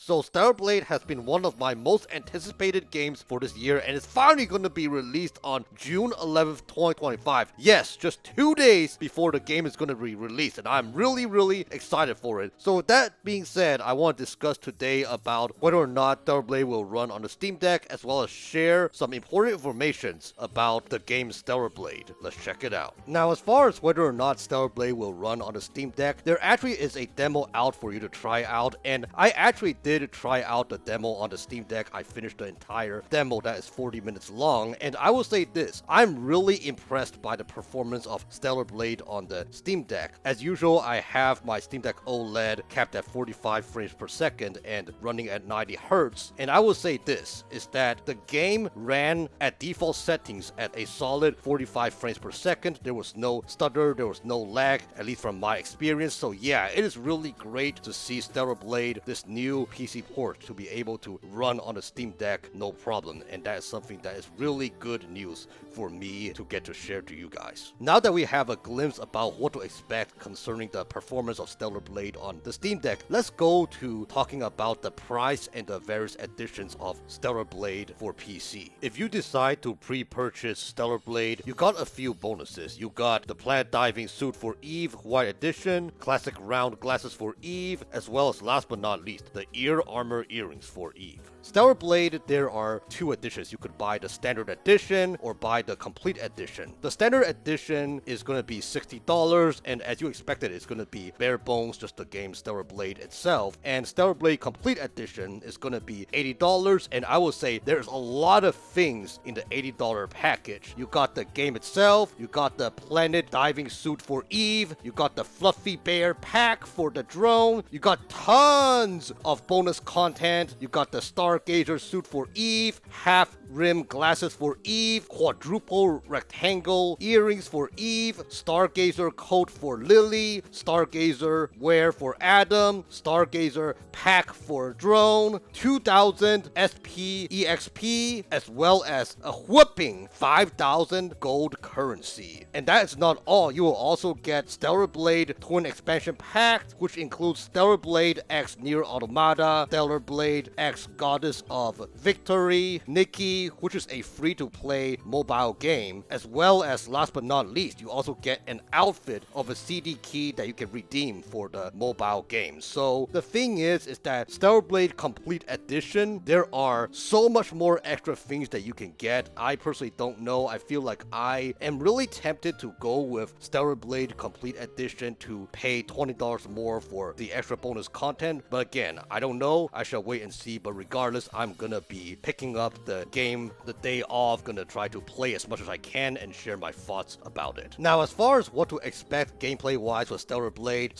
So Stellar Blade has been one of my most anticipated games for this year, and it's finally going to be released on June 11th, 2025. Yes, just 2 days before the game is going to be released, and I'm really excited for it. So with that being said, I want to discuss today about whether or not Stellar Blade will run on the Steam Deck, as well as share some important information about the game Stellar Blade. Let's check it out. Now, as far as whether or not Stellar Blade will run on the Steam Deck, there actually is a demo out for you to try out, and I actually did try out the demo on the Steam Deck. I finished the entire demo that is 40 minutes long, and I will say this, I'm really impressed by the performance of Stellar Blade on the Steam Deck. As usual, I have my Steam Deck OLED capped at 45 frames per second and running at 90 Hz, and I will say this, is that the game ran at default settings at a solid 45 frames per second. There was no stutter, there was no lag, at least from my experience. So yeah, it is really great to see Stellar Blade, this new PC port, to be able to run on the Steam Deck no problem, and that is something that is really good news for me to get to share to you guys. Now that we have a glimpse about what to expect concerning the performance of Stellar Blade on the Steam Deck, let's go to talking about the price and the various editions of Stellar Blade for PC. If you decide to pre-purchase Stellar Blade, you got a few bonuses. You got the Planet Diving Suit for Eve White Edition, classic round glasses for Eve, as well as last but not least, the ear armor earrings for Eve. Stellar Blade, there are two editions. You could buy the standard edition or buy the complete edition. The standard edition is going to be $60, and as you expected, it's going to be bare bones, just the game Stellar Blade itself. And Stellar Blade complete edition is going to be $80, and I will say there's a lot of things in the $80 package. You got the game itself, you got the Planet Diving Suit for Eve, you got the Fluffy Bear pack for the drone, you got tons of bonus content, you got the Stargazer suit for Eve, half rim glasses for Eve, quadruple rectangle earrings for Eve, Stargazer coat for Lily, Stargazer wear for Adam, Stargazer pack for drone, 2000 SP EXP, as well as a whooping 5,000 gold currency. And that is not all. You will also get Stellar Blade Twin Expansion Pack, which includes Stellar Blade X Nier Automata, Stellar Blade X Goddess of Victory, Nikki, which is a free-to-play mobile game, as well as, last but not least, you also get an outfit of a CD key that you can redeem for the mobile game. So the thing is that Stellar Blade Complete Edition, there are so much more extra things that you can get. I personally don't know. I feel like I am really tempted to go with Stellar Blade Complete Edition to pay $20 more for the extra bonus content. But again, I don't know. I shall wait and see. But regardless, I'm gonna be picking up the game the day off, gonna try to play as much as I can and share my thoughts about it. Now, as far as what to expect gameplay wise with Stellar Blade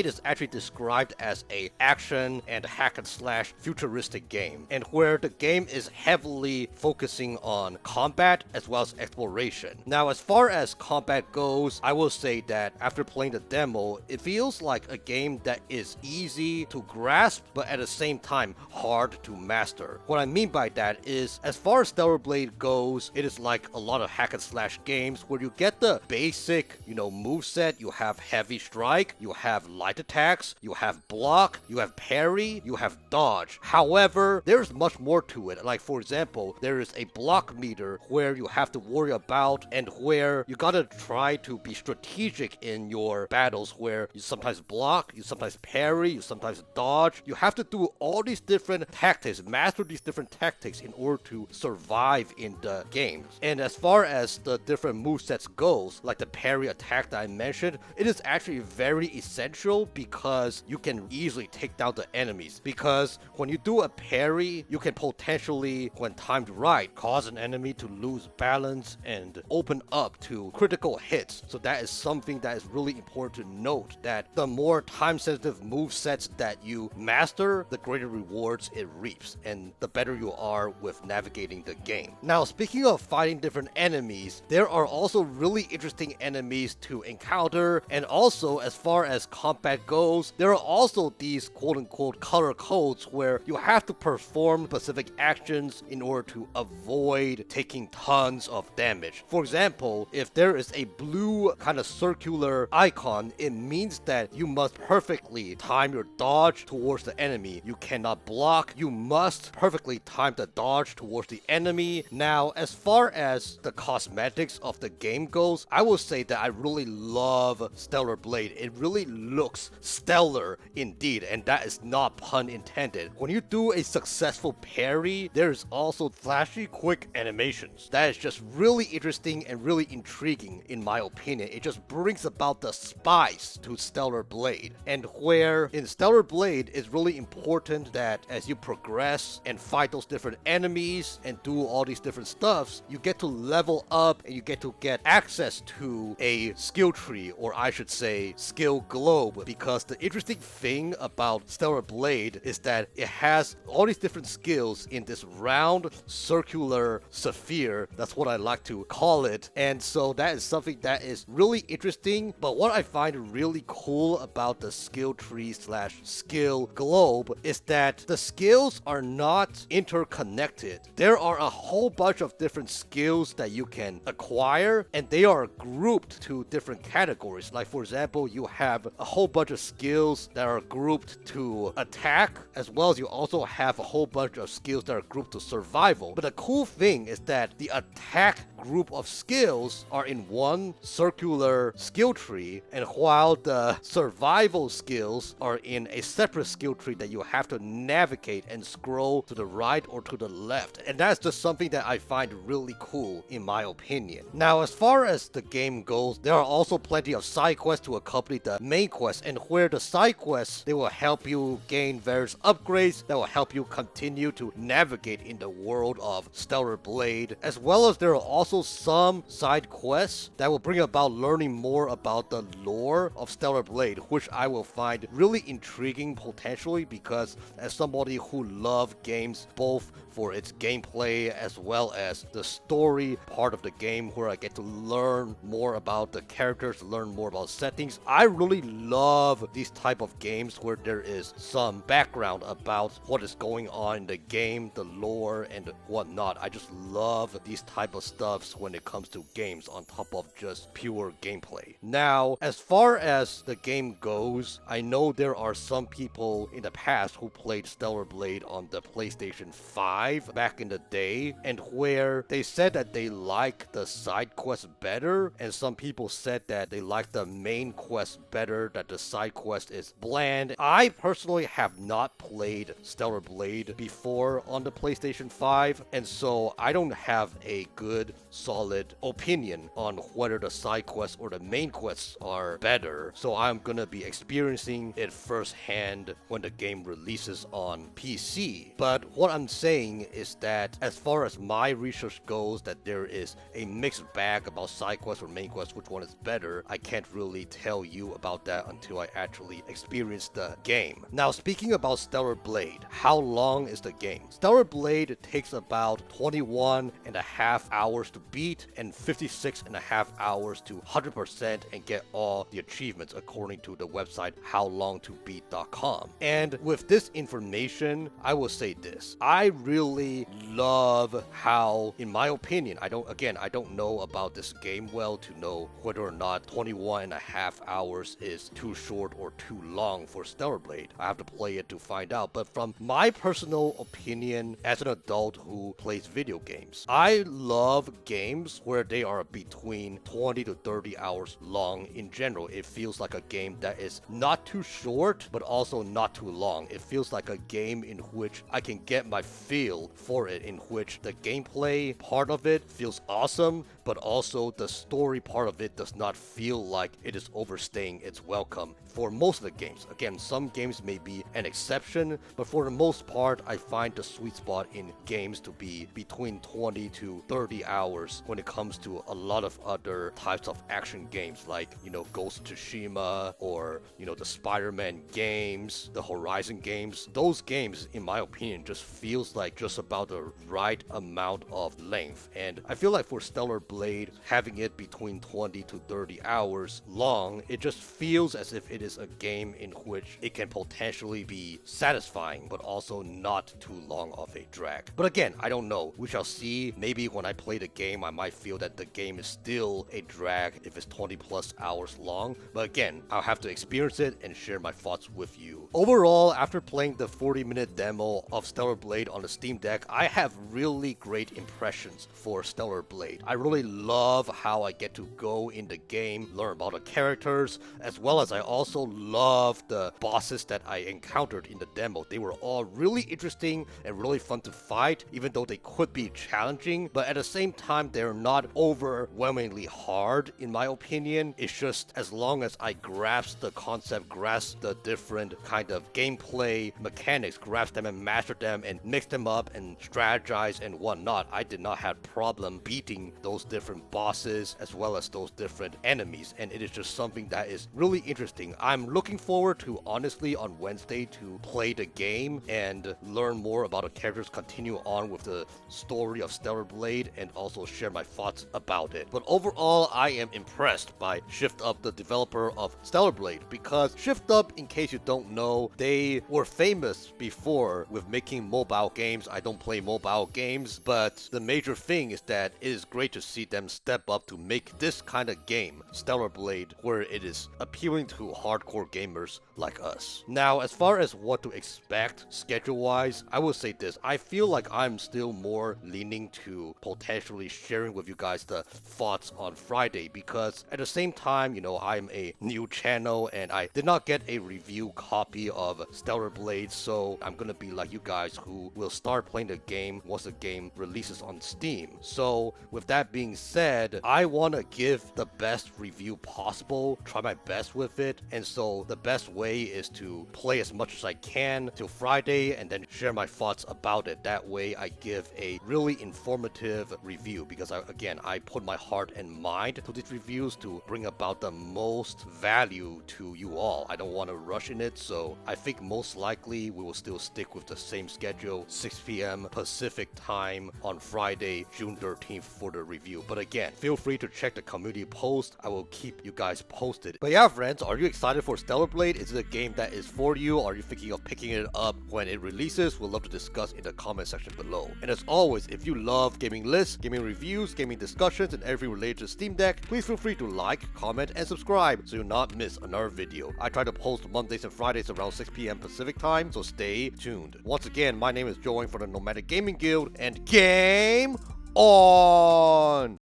is actually described as a action and hack and slash futuristic game, and where the game is heavily focusing on combat as well as exploration. Now, as far as combat goes, I will say that after playing the demo, it feels like a game that is easy to grasp, but at the same time hard to master. What I mean by that is, as far as Stellar Blade goes, it is like a lot of hack and slash games where you get the basic, moveset. You have heavy strike, you have light attacks, you have block, you have parry, you have dodge. However, there's much more to it. Like, for example, there is a block meter where you have to worry about, and where you gotta try to be strategic in your battles, where you sometimes block, you sometimes parry, you sometimes dodge. You have to do all these different tactics, master these different tactics in order to survive in the game. And as far as the different movesets goes, like the parry attack that I mentioned, it is actually very essential because you can easily take down the enemies. Because when you do a parry, you can potentially, when timed right, cause an enemy to lose balance and open up to critical hits. So that is something that is really important to note, that the more time-sensitive movesets that you master, the greater rewards it reaps, and the better you are with navigating the game. Now, speaking of fighting different enemies, there are also really interesting enemies to encounter, and also as far as combat goes, there are also these quote-unquote color codes where you have to perform specific actions in order to avoid taking tons of damage. For example, if there is a blue kind of circular icon, it means that you must perfectly time your dodge towards the enemy enemy, you cannot block. You must perfectly time the dodge towards the enemy. Now, as far as the cosmetics of the game goes, I will say that I really love Stellar Blade. It really looks stellar indeed, and that is not pun intended. When you do a successful parry, there's also flashy quick animations. That is just really interesting and really intriguing in my opinion. It just brings about the spice to Stellar Blade. And where in Stellar Blade it's really important that as you progress and fight those different enemies and do all these different stuffs, you get to level up and you get to get access to a skill tree, or I should say skill globe, because the interesting thing about Stellar Blade is that it has all these different skills in this round circular sphere. That's what I like to call it. And so that is something that is really interesting. But what I find really cool about the skill tree slash skill globe is that the skills are not interconnected. There are a whole bunch of different skills that you can acquire, and they are grouped to different categories. Like for example, you have a whole bunch of skills that are grouped to attack, as well as you also have a whole bunch of skills that are grouped to survival. But the cool thing is that the attack group of skills are in one circular skill tree, and while the survival skills are in a separate skill tree that you have to navigate and scroll to the right or to the left. And that's just something that I find really cool in my opinion. Now, as far as the game goes, there are also plenty of side quests to accompany the main quest, and where the side quests, they will help you gain various upgrades that will help you continue to navigate in the world of Stellar Blade, as well as there are also some side quests that will bring about learning more about the lore of Stellar Blade, which I will find really intriguing potentially, because as somebody who loves games both for its gameplay as well as the story part of the game, where I get to learn more about the characters, learn more about settings, I really love these type of games where there is some background about what is going on in the game, the lore and whatnot. I just love these type of stuffs when it comes to games on top of just pure gameplay. Now, as far as the game goes, I know there are some people in the past who played Stellar Blade on the PlayStation 5 back in the day, and where they said that they like the side quest better, and some people said that they like the main quest better, that the side quest is bland. I personally have not played Stellar Blade before on the PlayStation 5, and so I don't have a good solid opinion on whether the side quests or the main quests are better. So I'm gonna be experiencing it firsthand when the game releases on PC. But what I'm saying is that as far as my research goes, that there is a mixed bag about side quests or main quests, which one is better. I can't really tell you about that until I actually experience the game. Now, speaking about Stellar Blade, how long is the game? Stellar Blade takes about 21 and a half hours to beat and 56 and a half hours to 100% and get all the achievements according to the website howlongtobeat.com. And with this information, I will say this. I really love how, in my opinion, I don't know about this game well to know whether or not 21 and a half hours is too short or too long for Stellar Blade. I have to play it to find out. But from my personal opinion as an adult who plays video games, I love games where they are between 20 to 30 hours long in general. It feels like a game that is not too short, but also not too long. It feels like a game in which I can get my feel for it, in which the gameplay part of it feels awesome, but also the story part of it does not feel like it is overstaying its welcome for most of the games. Again, some games may be an exception, but for the most part, I find the sweet spot in games to be between 20 to 30 hours when it comes to a lot of other types of action games, like, Ghost of Tsushima, or, the Spider-Man games, the Horizon games. Those games, in my opinion, just feels like just about the right amount of length. And I feel like for Stellar Blade, having it between 20 to 30 hours long, it just feels as if it is a game in which it can potentially be satisfying, but also not too long of a drag. But again, I don't know. We shall see. Maybe when I play the game game, I might feel that the game is still a drag if it's 20 plus hours long. But again, I'll have to experience it and share my thoughts with you. Overall, after playing the 40-minute demo of Stellar Blade on the Steam Deck, I have really great impressions for Stellar Blade. I really love how I get to go in the game, learn about the characters, as well as I also love the bosses that I encountered in the demo. They were all really interesting and really fun to fight, even though they could be challenging, but at the same time, they're not overwhelmingly hard, in my opinion. It's just as long as I grasp the concept, grasp the different kind of gameplay mechanics, grasp them and master them and mix them up and strategize and whatnot, I did not have problem beating those different bosses as well as those different enemies, and it is just something that is really interesting. I'm looking forward to, honestly, on Wednesday to play the game and learn more about the characters, continue on with the story of Stellar Blade, and also share my thoughts about it. But overall, I am impressed by Shift Up, the developer of Stellar Blade, because Shift Up, in case you don't know, they were famous before with making mobile games. I don't play mobile games, but the major thing is that it is great to see them step up to make this kind of game, Stellar Blade, where it is appealing to hardcore gamers like us. Now, as far as what to expect schedule-wise, I will say this. I feel like I'm still more leaning to potentially sharing with you guys the thoughts on Friday, because at the same time, you know, I'm a new channel and I did not get a review copy of Stellar Blade, so I'm gonna be like you guys who will start playing the game once the game releases on Steam. So with that being said, I want to give the best review possible, try my best with it, and so the best way is to play as much as I can till Friday and then share my thoughts about it. That way I give a really informative review, because I put my heart and mind to these reviews to bring about the most value to you all. I don't want to rush in it, so I think most likely we will still stick with the same schedule, 6 p.m. Pacific time on Friday, June 13th for the review. But again, feel free to check the community post. I will keep you guys posted. But yeah, friends, are you excited for Stellar Blade? Is it a game that is for you? Are you thinking of picking it up when it releases? We'd love to discuss in the comment section below. And as always, if you love gaming lists, gaming reviews, gaming discussions, and everything related to Steam Deck, please feel free to like, comment, and subscribe so you'll not miss another video. I try to post Mondays and Fridays around 6 p.m. Pacific time, so stay tuned. Once again, my name is Joey from the Nomadic Gaming Guild, and game on!